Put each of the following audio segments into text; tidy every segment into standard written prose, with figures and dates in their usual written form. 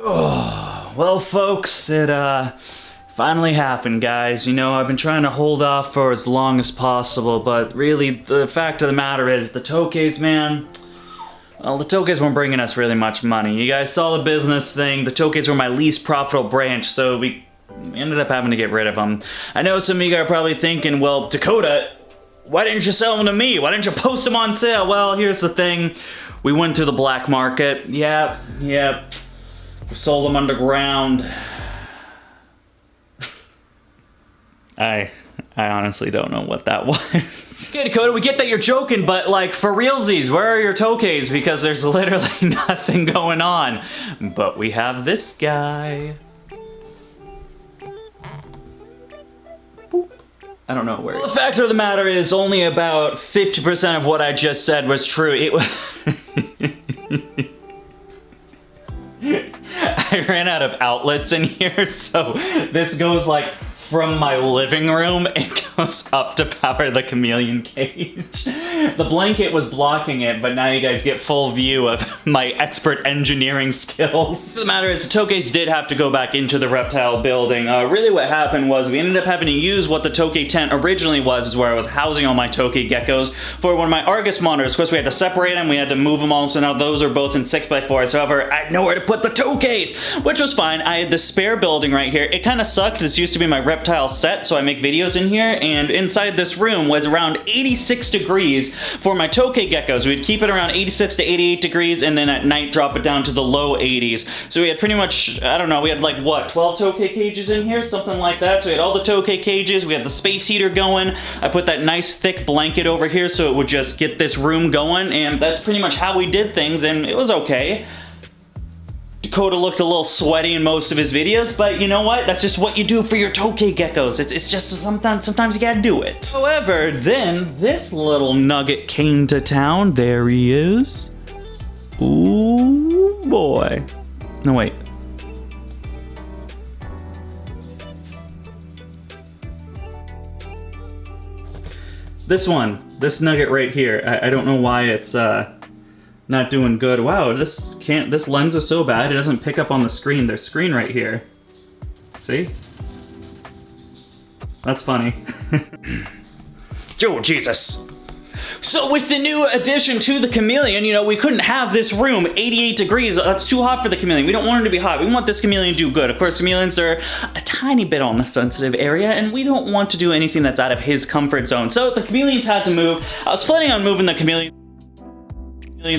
Oh, well, folks, it finally happened, guys. You know, I've been trying to hold off for as long as possible, but really, the fact of the matter is, the Tokays, man, well, the Tokays weren't bringing us really much money. You guys saw the business thing. The Tokays were my least profitable branch, so we ended up having to get rid of them. I know some of you guys are probably thinking, well, Dakota, why didn't you sell them to me? Why didn't you post them on sale? Well, here's the thing. We went through the black market. Yep. We sold them underground. I honestly don't know what that was. Okay, Dakota, we get that you're joking, but like, for realsies, where are your Tokays? Because there's literally nothing going on. But we have this guy. Boop. I don't know where. Well, the fact of the matter is, only about 50% of what I just said was true. It was... I ran out of outlets in here, so this goes like from my living room, it goes up to power the chameleon cage. The blanket was blocking it, but now you guys get full view of my expert engineering skills. The matter is, the Tokays did have to go back into the reptile building. Really what happened was we ended up having to use what the Tokay tent originally was, is where I was housing all my Tokay Geckos, for one of my Argus monitors. Of course, we had to separate them, we had to move them all, so now those are both in 6x4s. However, I had nowhere to put the Tokays, which was fine. I had the spare building right here. It kind of sucked. This used to be my reptile set, so I make videos in here, and inside this room was around 86 degrees for my Tokay Geckos. We'd keep it around 86 to 88 degrees, and then at night drop it down to the low 80s. So we had pretty much, I don't know, we had like, what, 12 Tokay cages in here? Something like that. So we had all the Tokay cages, we had the space heater going, I put that nice thick blanket over here so it would just get this room going, and that's pretty much how we did things, and it was okay. Dakota looked a little sweaty in most of his videos, but you know what? That's just what you do for your Tokay Geckos. It's just sometimes you gotta do it. However, then this little nugget came to town. There he is. Ooh, boy. No, wait. This one, this nugget right here. I don't know why it's not doing good. Wow, this lens is so bad it doesn't pick up on the screen. There's screen right here. See? That's funny. Oh, Jesus. So with the new addition to the chameleon, you know, we couldn't have this room 88 degrees. That's too hot for the chameleon. We don't want him to be hot. We want this chameleon to do good. Of course, chameleons are a tiny bit on the sensitive area, and we don't want to do anything that's out of his comfort zone. So the chameleons had to move. I was planning on moving the chameleons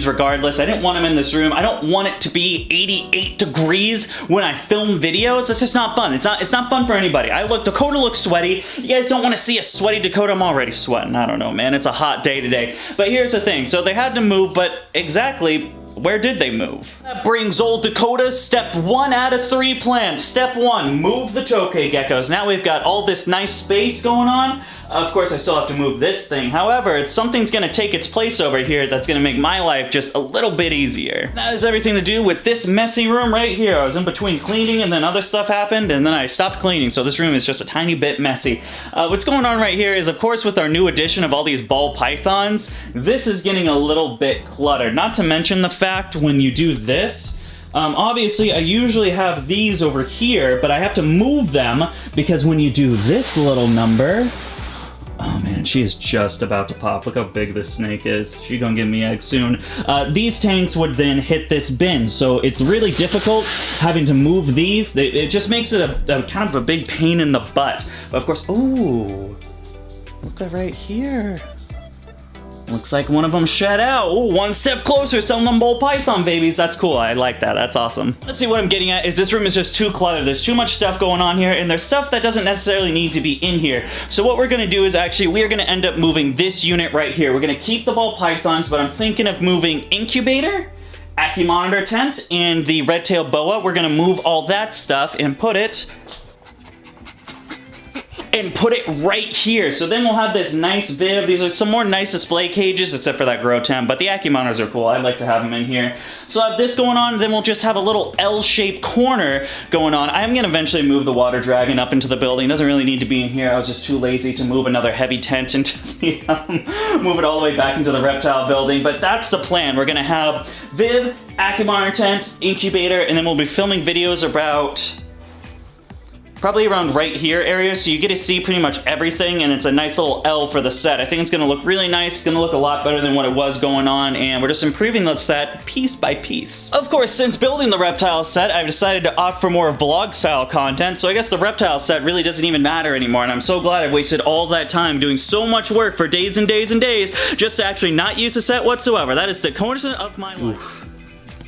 regardless. I didn't want him in this room. I don't want it to be 88 degrees when I film videos. That's just not fun. It's not fun for anybody. Dakota looks sweaty. You guys don't want to see a sweaty Dakota. I'm already sweating. I don't know, man. It's a hot day today. But here's the thing. So they had to move, but exactly where did they move? That brings old Dakota's step 1 out of 3 plans. Step 1, move the Tokay Geckos. Now we've got all this nice space going on. Of course, I still have to move this thing. However, something's gonna take its place over here that's gonna make my life just a little bit easier. That has everything to do with this messy room right here. I was in between cleaning and then other stuff happened and then I stopped cleaning, so this room is just a tiny bit messy. What's going on right here is, of course, with our new addition of all these ball pythons, this is getting a little bit cluttered. Not to mention the fact when you do this, obviously I usually have these over here, but I have to move them because when you do this little number, oh man, she is just about to pop. Look how big this snake is. She's gonna give me eggs soon. These tanks would then hit this bin, so it's really difficult having to move these. It just makes it a kind of a big pain in the butt. But of course, ooh, look at right here. Looks like one of them shed out. Ooh, one step closer, some of them ball python babies. That's cool, I like that, that's awesome. Let's see, what I'm getting at is this room is just too cluttered. There's too much stuff going on here, and there's stuff that doesn't necessarily need to be in here. So what we're gonna do is actually, we're gonna end up moving this unit right here. We're gonna keep the ball pythons, but I'm thinking of moving incubator, AccuMonitor tent, and the red-tailed boa. We're gonna move all that stuff and put it and put it right here. So then we'll have this nice Viv. These are some more nice display cages, except for that grow temp, but the Accu monitors are cool. I like to have them in here. So I have this going on, then we'll just have a little L-shaped corner going on. I'm gonna eventually move the water dragon up into the building. It doesn't really need to be in here. I was just too lazy to move another heavy tent into the, move it all the way back into the reptile building, but that's the plan. We're gonna have Viv, Accu monitor tent, incubator, and then we'll be filming videos about probably around right here area, so you get to see pretty much everything, and it's a nice little L for the set. I think it's gonna look really nice. It's gonna look a lot better than what it was going on, and we're just improving the set piece by piece. Of course, since building the reptile set, I've decided to opt for more vlog style content, so I guess the reptile set really doesn't even matter anymore, and I'm so glad I've wasted all that time doing so much work for days and days and days just to actually not use the set whatsoever. That is the coincidence of my life.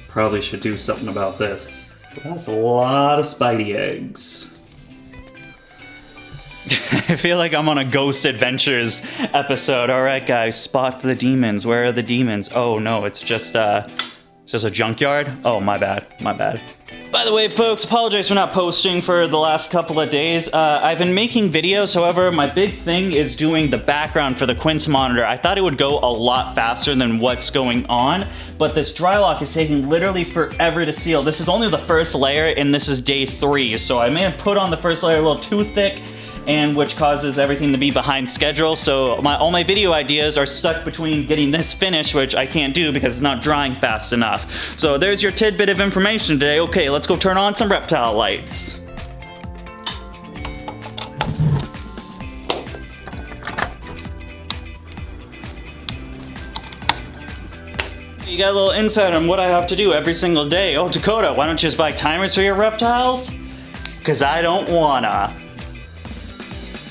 Probably should do something about this. That's a lot of Spidey eggs. I feel like I'm on a Ghost Adventures episode. All right, guys, spot the demons. Where are the demons? Oh no, it's just a junkyard. Oh, my bad, my bad. By the way, folks, apologize for not posting for the last couple of days. I've been making videos, however, my big thing is doing the background for the Quince monitor. I thought it would go a lot faster than what's going on, but this dry lock is taking literally forever to seal. This is only the first layer, and this is day 3, so I may have put on the first layer a little too thick, and which causes everything to be behind schedule. So all my video ideas are stuck between getting this finished, which I can't do because it's not drying fast enough. So there's your tidbit of information today. Okay, let's go turn on some reptile lights. You got a little insight on what I have to do every single day. Oh, Dakota, why don't you just buy timers for your reptiles? Because I don't wanna.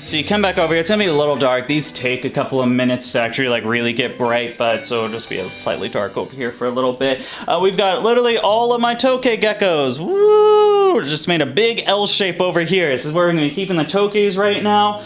So you come back over here, it's gonna be a little dark. These take a couple of minutes to actually like really get bright, but so it'll just be slightly dark over here for a little bit. We've got literally all of my Tokay Geckos. Woo! Just made a big L shape over here. This is where we're gonna be keeping the Tokays right now.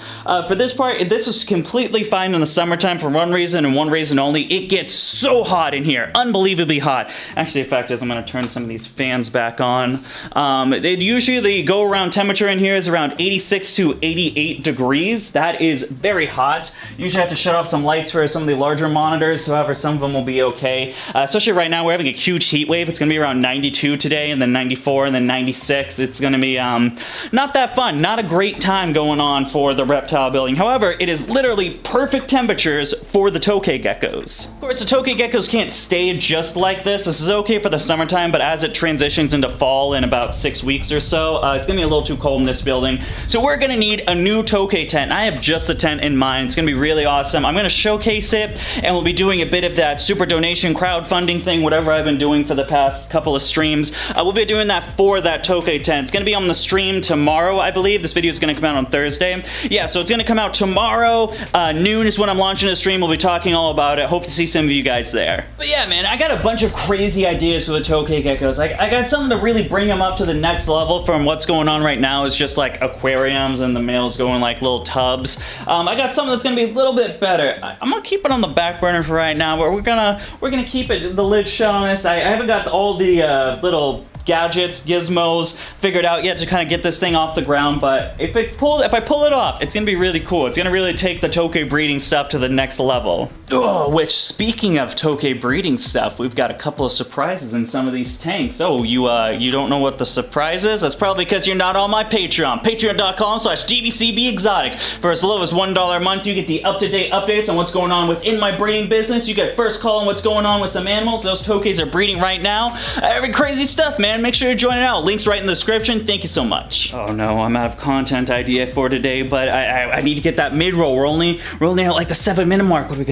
For this part, this is completely fine in the summertime for one reason and one reason only. It gets so hot in here, unbelievably hot. Actually, the fact is I'm gonna turn some of these fans back on. The go around temperature in here is around 86 to 88 degrees. That is very hot. Usually have to shut off some lights for some of the larger monitors, however, some of them will be okay. Especially right now, we're having a huge heat wave. It's gonna be around 92 today, and then 94, and then 96. It's gonna be not that fun, not a great time going on for the reptile building. However, it is literally perfect temperatures for the Tokay Geckos. Of course, the Tokay Geckos can't stay just like this. This is okay for the summertime, but as it transitions into fall in about 6 weeks or so, it's gonna be a little too cold in this building. So we're gonna need a new Tokay tent. I have just the tent in mind. It's gonna be really awesome. I'm gonna showcase it, and we'll be doing a bit of that super donation crowdfunding thing, whatever I've been doing for the past couple of streams. We'll be doing that for that Tokay tent. It's gonna be on the stream tomorrow, I believe. This video is gonna come out on Thursday. Yeah, so it's gonna come out tomorrow. Noon is when I'm launching the stream. We'll be talking all about it. Hope to see some of you guys there. But yeah, man, I got a bunch of crazy ideas for the Tokay Geckos. I got something to really bring them up to the next level from what's going on right now. It's just like aquariums and the males going like little tubs. I got something that's gonna be a little bit better. I'm gonna keep it on the back burner for right now, but we're gonna keep it the lid shut on this. I haven't got all the little gadgets, gizmos figured out yet to kind of get this thing off the ground, but if I pull it off, it's gonna be really cool. It's gonna really take the Tokay breeding stuff to the next level. Oh, which, speaking of Tokay breeding stuff, we've got a couple of surprises in some of these tanks. Oh, you don't know what the surprise is? That's probably because you're not on my Patreon. Patreon.com/DBCBExotics. For as low as $1 a month, you get the up-to-date updates on what's going on within my breeding business. You get first call on what's going on with some animals. Those Tokays are breeding right now. Every crazy stuff, man. Make sure you join it out. Links right in the description. Thank you so much. Oh no, I'm out of content idea for today, but I need to get that mid-roll. We're only at like the 7-minute mark. What are we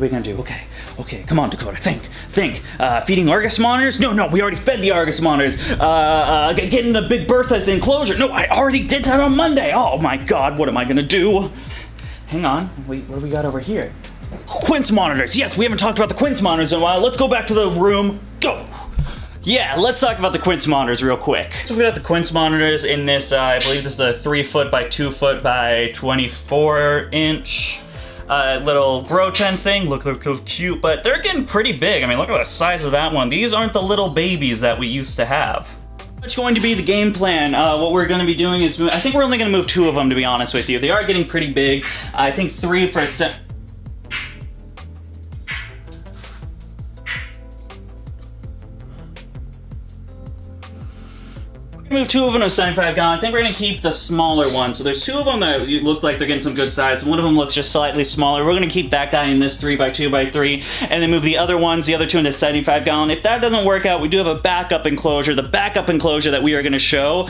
gonna do? Okay, come on, Dakota, think. Feeding Argus monitors? No, we already fed the Argus monitors. Getting the big Bertha's enclosure? No, I already did that on Monday. Oh my God, what am I gonna do? Hang on, wait, what do we got over here? Quince monitors, yes, we haven't talked about the Quince monitors in a while. Let's go back to the room, go. Yeah, let's talk about the Quince monitors real quick. So we got the Quince monitors in this, I believe this is a 3 foot by 2 foot by 24 inch little grow tent thing. Look, they're so cute, but they're getting pretty big. I mean, look at the size of that one. These aren't the little babies that we used to have. What's going to be the game plan? What we're going to be doing is, I think we're only going to move 2 of them, to be honest with you. They are getting pretty big. I think 3 for a set. Move 2 of them to 75 gallon. I think we're gonna keep the smaller one. So there's 2 of them that look like they're getting some good size. One of them looks just slightly smaller. We're gonna keep that guy in this 3x2x3, and then move the other ones, the other 2 into 75 gallon. If that doesn't work out, we do have a backup enclosure. The backup enclosure that we are gonna show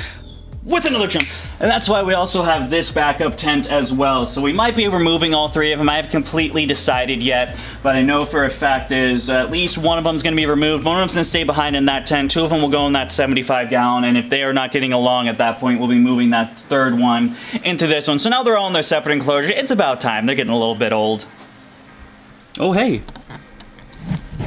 with another trim. And that's why we also have this backup tent as well. So we might be removing all 3 of them. I haven't completely decided yet, but I know for a fact is at least one of them is going to be removed. One of them's going to stay behind in that tent. 2 of them will go in that 75 gallon. And if they are not getting along at that point, we'll be moving that 3rd one into this one. So now they're all in their separate enclosure. It's about time. They're getting a little bit old. Oh, hey.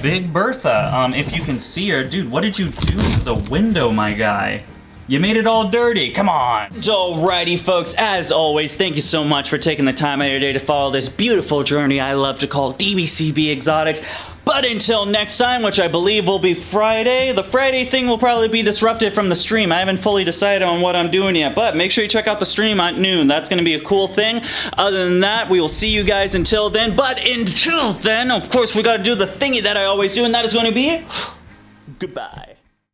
Big Bertha. If you can see her. Dude, what did you do to the window, my guy? You made it all dirty, come on. Alrighty folks, as always, thank you so much for taking the time out of your day to follow this beautiful journey I love to call DBCB Exotics. But until next time, which I believe will be Friday, the Friday thing will probably be disrupted from the stream. I haven't fully decided on what I'm doing yet, but make sure you check out the stream at noon. That's gonna be a cool thing. Other than that, we will see you guys until then. But until then, of course, we gotta do the thingy that I always do, and that is gonna be goodbye.